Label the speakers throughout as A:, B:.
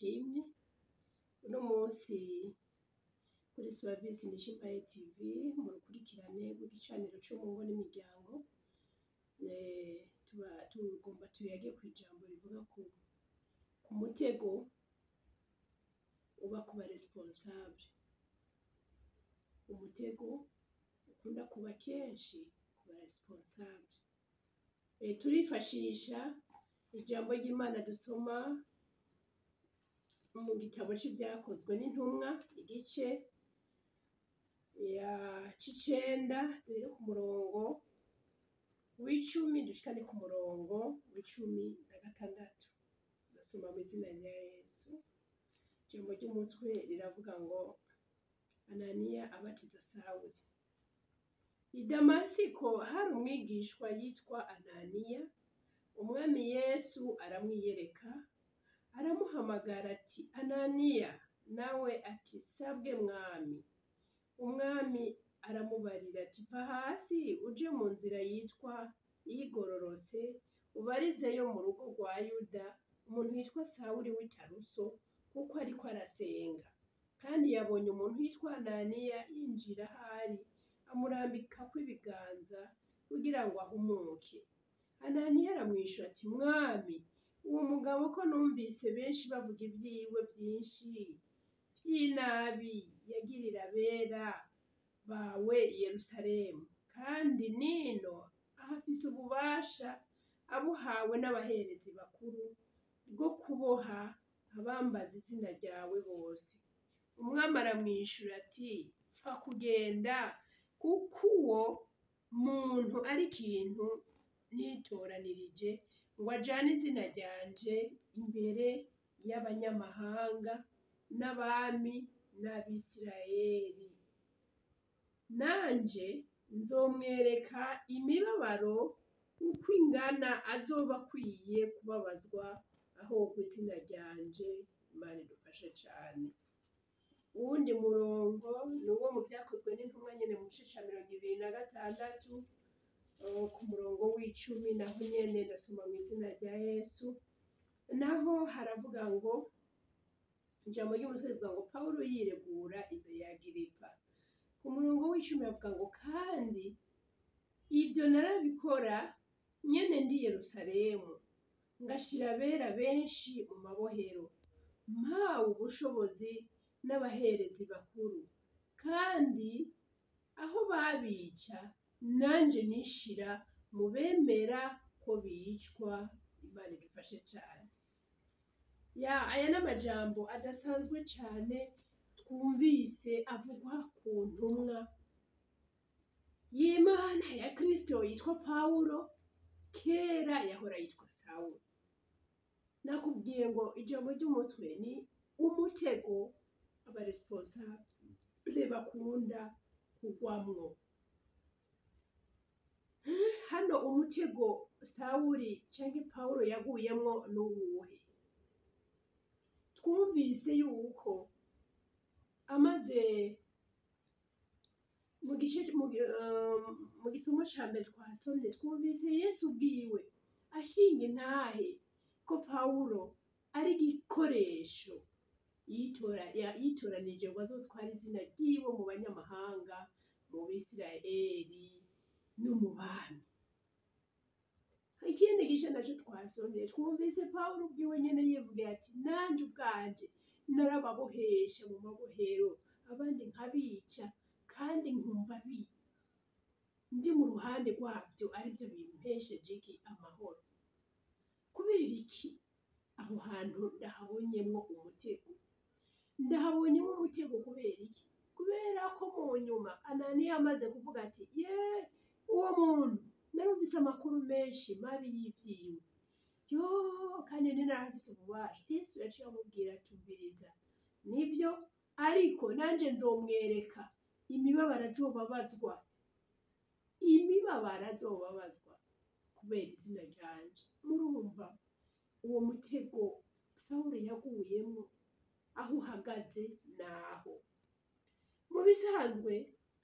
A: ashimwe. Uno munsi kuri Swavisi Nishimpaye TV mu rukurikirane rw'igicaniro co mu ngo n'imiryango, tugomba tuyage kw'ijambo rivuga ku mutego uba kuba responsable, umutego ukunda kuba kenshi kuba responsable. Turifashisha ijambo ry'Imana dusoma mu gitabo c'ivyakozwe n'intumwa igice c'icenda duhere ku murongo w'icumi dushikane ku murongo w'icumi na gatandatu. Ndasoma mw'izina rya Yesu. Ijambo ry'umutwe riravuga ngo Ananiya abatiza Sawuli. I Damasiko hari umwigishwa yitwa Ananiya, umwami Yesu aramwiyereka aramuhamagara ati Ananiya, nawe ati sabwe mwami. Umwami aramubarira ati va hasi uje mu nzira yitwa iyigororotse ubarizeyo mu rugo rwa Yuda umuntu yitwa Sawuli w'i Taruso, kuko ariko arasenga. Kandi yabonye umuntu yitwa Ananiya yinjira ahari amurambikako ibiganza kugira ngo ahumuke. Ananiya aramwishura ati mwami, uwo mugabo ko numvise benshi bavuga ivyiwe vyinshi vy'inabi yagirira abera bawe i Yerusalemu, kandi nino ahafise ububasha abuhawe n'abaherezi bakuru bwo kuboha abambaza izina ryawe bose. Umwami aramwishura ati pfa kugenda, kuko uwo muntu ari ikintu nitoranirije ngo ajane izina ryanje imbere y'abanyamahanga n'abami n'Abisirayeli. Nanje nzomwereka imibabaro uko ingana azoba akwiye kubabazwa ahogwa izina ryanje. Imana idufashe cane. Uwundi murongo ni uwo mu vyakozwe n'intumwa nyene mu gice ca 26 ku murongo w'icumi, naho nyene ndasoma mw'izina rya Yesu. Naho haravuga ngo ijambo ry'umutwe rivuga ngo Pawulo yiregura imbere ya Agiripa. Ku murongo w'icumi bavuga ngo kandi ivyo narabikora nyene ndi Yerusalemu, ngashira abera benshi mu mabohero, mpawe ubushobozi n'abaherezi bakuru, kandi aho babica nanje nishira mu bemera ko bicwa. Imana idufashe cane. Aya n'amajambo adasanzwe cane twumvise avugwa ku ntumwa y'Imana ya Kristo yitwa Pawulo, kera yahora yitwa Sawuli. Nakubwiye ngo ijambo ry'umutwe ni umutego aba responsable bakunda kugwamwo. Hano umutego Sawuli canke Pawulo yaguyemwo n'uwuhe? Twumvise yuko amaze mu gisomo ca mbere twasomye, twumvise Yesu ubwiwe ashinga intahe ko Pawulo ari igikoresho yitoranije ngo azotware izina ryiwe mu banyamahanga, mu Bisirayeli no mu bami. Ikindi gice naco twasomye, twumvise Pawulo ubwiwe nyene yivugira ati nanje ubwanje narababohesha mu mabohero, abandi nkabica, kandi nkumva ndi mu ruhande rwavyo arivyo bimpesheje iki? Amahoro. Kubera iki aho hantu ndahabonyemwo umutego? Ndahabonyemwo umutego kubera iki? Kubera ko mu nyuma Ananiya amaze kuvuga ati uwo muntu narumvise amakuru menshi mabi y'ivyiwe, kandi ninarafise ububasha. Yesu yaciye amubwira ati umviriza, nivyo, ariko nanje nzomwereka imibabaro azobabazwa kubera izina ryanje. Murumva uwo mutego Sawuli yaguyemwo aho uhagaze naho. Mu bisanzwe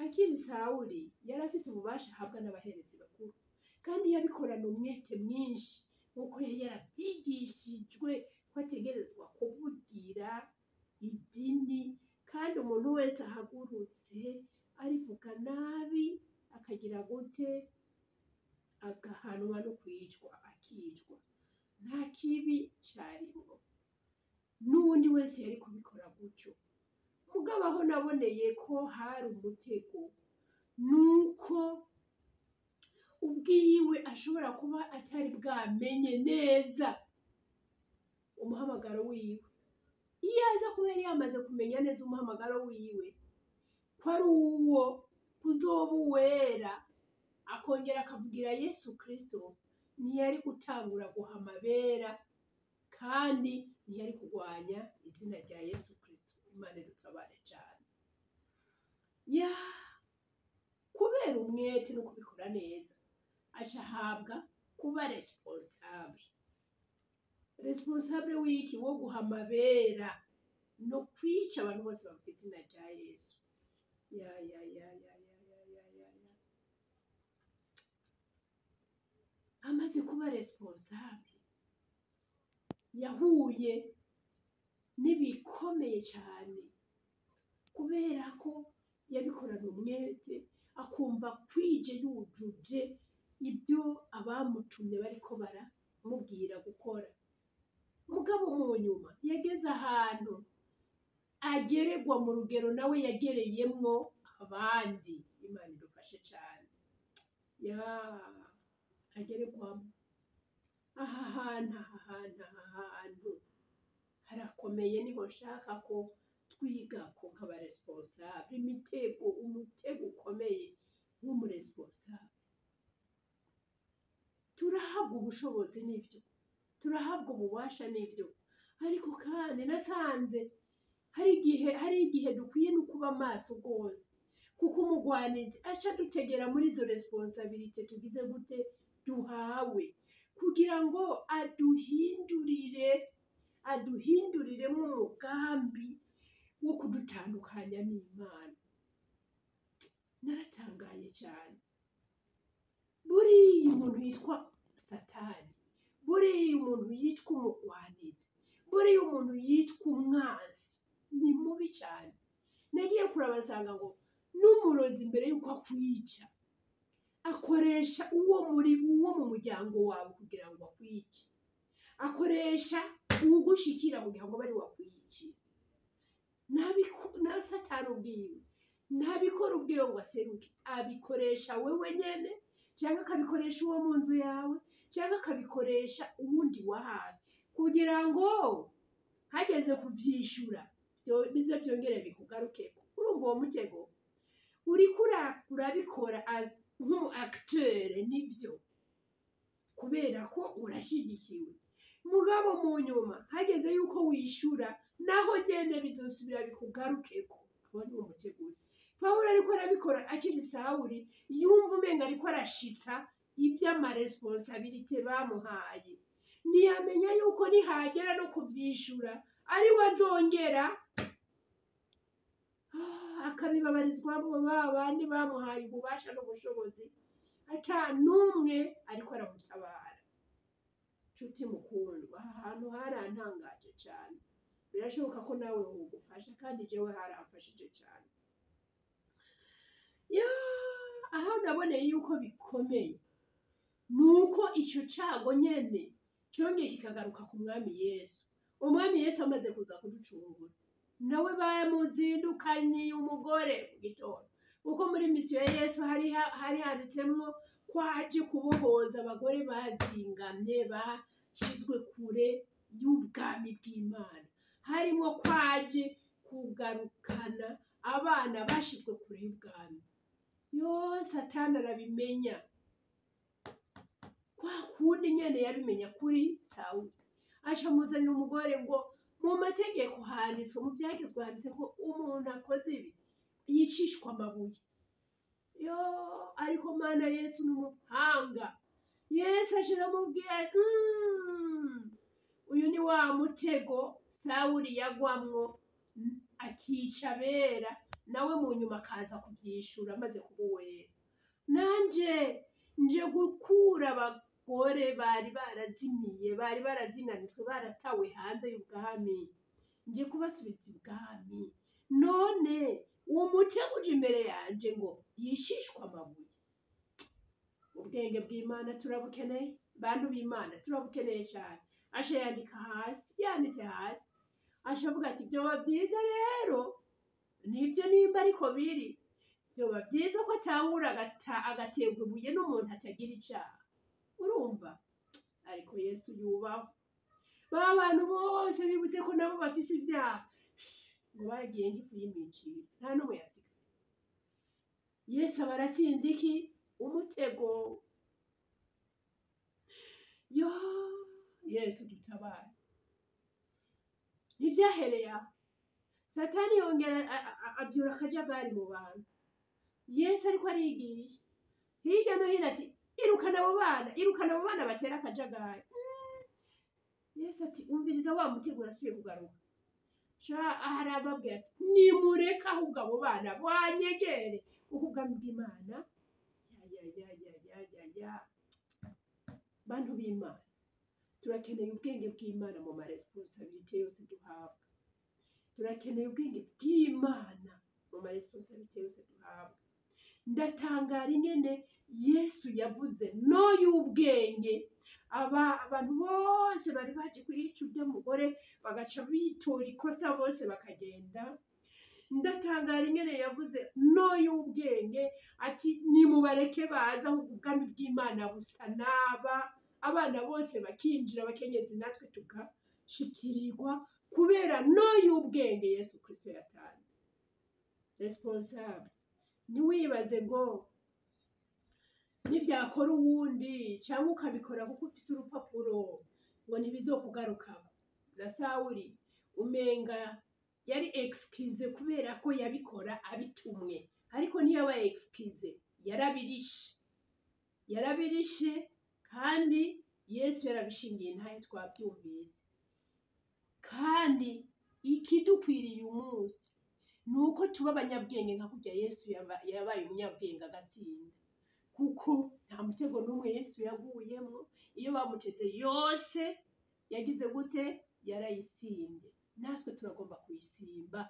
A: akiri Sawuli yari afise ububasha ahabwa n'abaherezi bakuru, kandi yabikorana umwete mwinshi nkuko yari yaravyigishijwe ko ategerezwa kuvugira idini, kandi umuntu wese ahagurutse arivuga nabi akagira gute agahanwa no kwicwa akicwa, nta kibi carimwo, n'uwundi wese yari kubikora gutyo. Mugabo aho naboneye ko hari umutego, nuko ubwiwe ashobora kuba atari bwamenye neza umuhamagaro wiwe. Iyo aza kuba yari yamaze kumenya neza umuhamagaro wiwe ko ari uwo kuzoba uwera, akongera akavugira Yesu Kristo, ntiyari gutangura guhama abera, kandi ntiyari kurwanya izina rya Yesu Kristo. Imana idutabare cyane. Kubera umwete no kubikora neza, aca ahabwa kuba responsable w'iki? Wo guhama abera no kwica abantu bose bavuga izina rya Yesu. Amaze kuba responsable, yahuye n'ibikomeye cyane, kubera ko yabikorana umwete, akumva kwije yujuje ibyo abamutumye bariko baramubwira gukora. Mugabo mu nyuma yageze ahantu agererwa mu rugero nawe yagereyemwo abandi. Imana idufashe cyane. Agererwamo aha hantu harakomeye, niho nshaka ko twiga ko nk'aba responsable, umutego ukomeye w'umuresponsable. Turahabwa ubushobozi n'ibyo, turahabwa ububasha n'ibyo, ariko kandi nasanze hari igihe dukwiye no kuba maso rwose, kuko umugwanizi aca dutegera muri izo responsabilité tugize gute duhawe, kugira ngo aduhinduriremo umugambi wo kudutandukanya n'Imana. Naratangaye cyane. Buriya umuntu yitwa Satani, buriya umuntu yitwa umugwanizi, buriya umuntu yitwa umwanzi ni mubi cyane. Nagiye kurabasanga ngo n'umurozi mbere yuko akwica akoresha uwo mu muryango wawe kugira ngo akwice, akoresha uwugushikira kugira ngo bari wakwiyicira. Na Satani ubwiwe ntabikora ubwiwe ngo aseruke, abikoresha wewe nyene, cyangwa akabikoresha uwo mu nzu yawe, cyangwa akabikoresha uwundi wahawe, kugira ngo hageze kuvyishura bize byongere bikugarukeko. Urumva uwo mutego uriko urabikora nk'umu acteur, nivyo, kubera ko urashigikiwe. Mugabo mu nyuma hageze yuko wishura, naho nyene bizosubira bikugarukeko. Uwo ni umutego. Pawulo ariko arabikora akiri Sawuli, yumva umenga ariko arashitsa ivy'amaresponsabilité bamuhaye, ntiyamenya yuko nihagera no kuvyishura ariwe azongera akabibabarizwamo babandi bamuhaye ububasha n'ubushobozi, ata n'umwe ariko aramutabara. Nshuti mukundwa, aha hantu harantangaje cyane. Birashoboka ko nawe wogufasha, kandi jewe haramfashije cyane. Aho naboneye yuko bikomeye, nuko ico cago nyene cyongeye kikagaruka ku mwami Yesu. Umwami Yesu amaze kuza kuducungura, nawe bamuzindukanye umugore mu gitondo, kuko muri misiyo ya Yesu hari handitsemwo ko aje kubohoza abagore bazingamye, bashizwe kure y'ubwami bw'Imana. Harimo ko aje kugarukana abana bashizwe kure y'ubwami. Satani arabimenya, kwa kundi nyene yabimenya kuri Sawuli, aca muzanira umugore ngo mu mategeko handitswe, mu vyagizwe handitse ko umuntu akoze ibi yicishwa amabuye. Ariko Mana Yesu n'umuhanga. Yesu ashiramubwira uyu ni wa mutego Sawuli yagwamwo akica abera, nawe mu nyuma akaza kuvyishura amaze kuba uwera. Nanje nje gukura abagore bari barazimiye, bari barazinganitswe, baratawe hanze y'ubwami. nje kubasubiza ibwami, none uwo mutego uje imbere yanje ngo yishishwe amabuye. Ubwenge bw'Imana turabukeneye, bantu b'Imana turabukeneye cyane. Asha yandika hasi, yanditse hasi, asha avuga ati byoba byiza rero, nibyo nimba ariko biri, byoba byiza ko atangura agaterwa ibuye n'umuntu atagira icyaha. Urumva? Ariko Yesu yubahwe. Ba bantu bose bibutse ko nabo bafise ibyaha, ngo bagiye nk'ifu y'imiciro, nta n'umwe yasigaye. Yesu aba arasinze iki? Umutego. Yo, Yesu dutabare. Ntibyahereye aho, Satani yongera abyura akajagari mu bantu. Yesu ariko arigisha hirya no hino ati irukana abo bana batera akajagari. Yesu ati umviriza wa mutego urasubiye kugaruka. Arababwira ati nimureke ahubwo abo bana banyegere, kuko ubwami bw'Imana bantu b'Imana turakeneye ubwenge bw'Imana mu maresponsabilite yose duhabwa. Turakeneye ubwenge bw'Imana mu maresponsabilite yose duhabwa. Ndatangara ingene Yesu yavuze no y'ubwenge. Abantu bose bari baje kwica urya mugore bagaca bitora ikosa bose bakagenda. Ndatangara ingene yavuze no y'ubwenge ati nimubareke baza ahubwo ubwami bw'Imana busa n'aba. Abana bose bakinjira, abakenyezi natwe tugashikirirwa kubera no y'ubwenge Yesu Kristo yatanze. Responsable. Ntiwibaze ngo nibyakora uwundi cyangwa ukabikora kuko ufise urupapuro ngo ntibizokugarukaho. Na Sawuli umenga yari excuse kubera ko yabikora abitumwe, ariko ntiyaba excuse, yarabirishe kandi Yesu yarabishingiye ntayo twabyumvise. Kandi ikidukwiriye umunsi nuko tuba abanyabwenge nka kurya Yesu yabaye umunyabwenge agatsinda, kuko nta mutego n'umwe Yesu yaguyemo. Iyo bamuteze yose yagize gute? Yarayisimbye. Natwe turagomba kuyisimba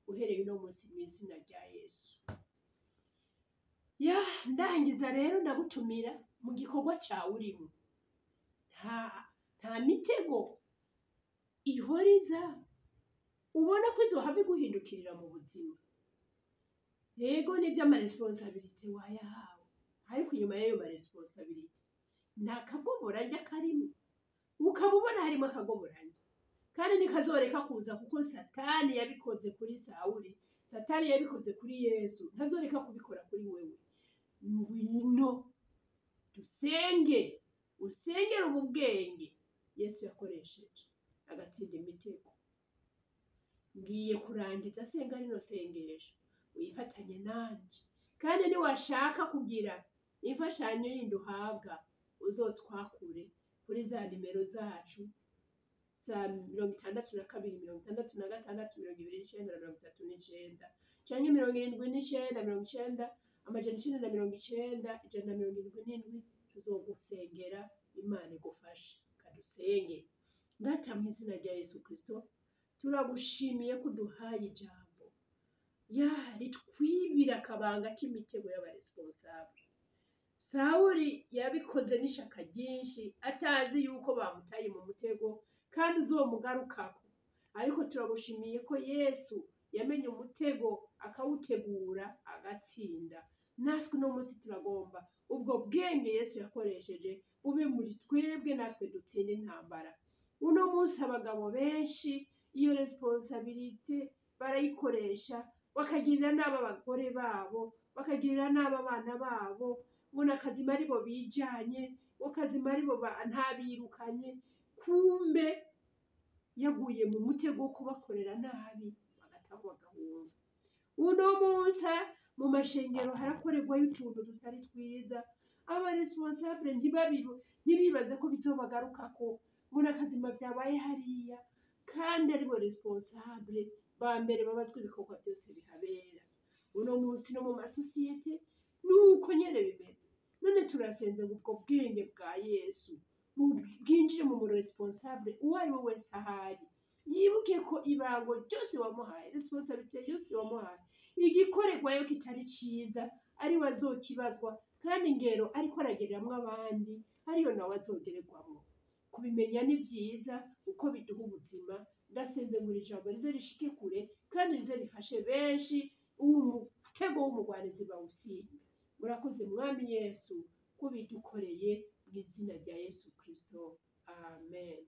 A: uhereye uno munsi mu izina rya Yesu. Ndangiza rero ndagutumira mu gikorwa cyawe urimo. Nta mitego ihoriza ubona ko izohava iguhindukirira mu buzima. Yego nibyo amaresponsabilite wayahawe, ariko inyuma y'ayo maresponsabilite nta kagoboranya karimo. Ukaba ubona harimo akagoboranya, kandi nikazoreka kuza, kuko Satani yabikoze kuri Sawuli, Satani yabikoze kuri Yesu, ntazoreka kubikora kuri wewe. Ngwino usengere ubu bwenge Yesu yakoresheje agatsinda imitego. Ngiye kurangiza senga rino sengesho wifatanye nanje, kandi niwashaka kugira imfashanyo yindi uhabwa uzotwakure kuri za nimero zacu za 62 66 29 canke 79 90 tuzogusengera. Imana igufashe. Kadusenge. Data mu izina rya Yesu Kristo, turagushimiye ko duhaye ijambo ritwibira akabanga k'imitego y'abaresponsable. Sawuli yabikoze n'ishaka ryinshi atazi yuko bamutaye mu mutego kandi uzomugarukako, ariko turagushimiye ko Yesu yamenye umutego akawutegura agatsinda. Natwe uno munsi turagomba ubwo bwenge Yesu yakoresheje bube muri twebwe, natwe dutsinde intambara. Uno munsi abagabo benshi iyo responsabilite barayikoresha bakagirira n'aba abagore babo, bakagirira n'aba abana babo, ngo nakazima aribo bijanye, ngo kazima aribo ntabirukanye, kumbe yaguye mu mutego wo kubakorera nabi bagataha bagahunga. Uno munsi mu mashengero harakorerwayo utuntu tutari twiza. Abaresponsable ntibibaze ko bizobagarukako, ngo nakazima byabaye hariya, kandi aribo responsable ba mbere babazwa ibikorwa byose bihabera. Uno munsi no mu masosiyete nuko nyene bimeze. None turasenze ngo ubwo bwenge bwa Yesu bwinjire mu responsable uwo ari we wese ahari. yibuke ko ibango ryose wamuhaye, responsabilité yose wamuhaye, igikorerwayo kitari ciza ari we azokibazwa, kandi ingero ariko aragereramwo abandi ariyo nawe azogererwamwo. Kubimenya ni vyiza kuko biduha ubuzima. Ndasenze ngo iri jambo rize rishike kure kandi rize rifashe benshi, umutego w'umugwanizi bawusimbe. Murakoze Mwami Yesu ko bidukoreye, mu izina rya Yesu Kristo, amen.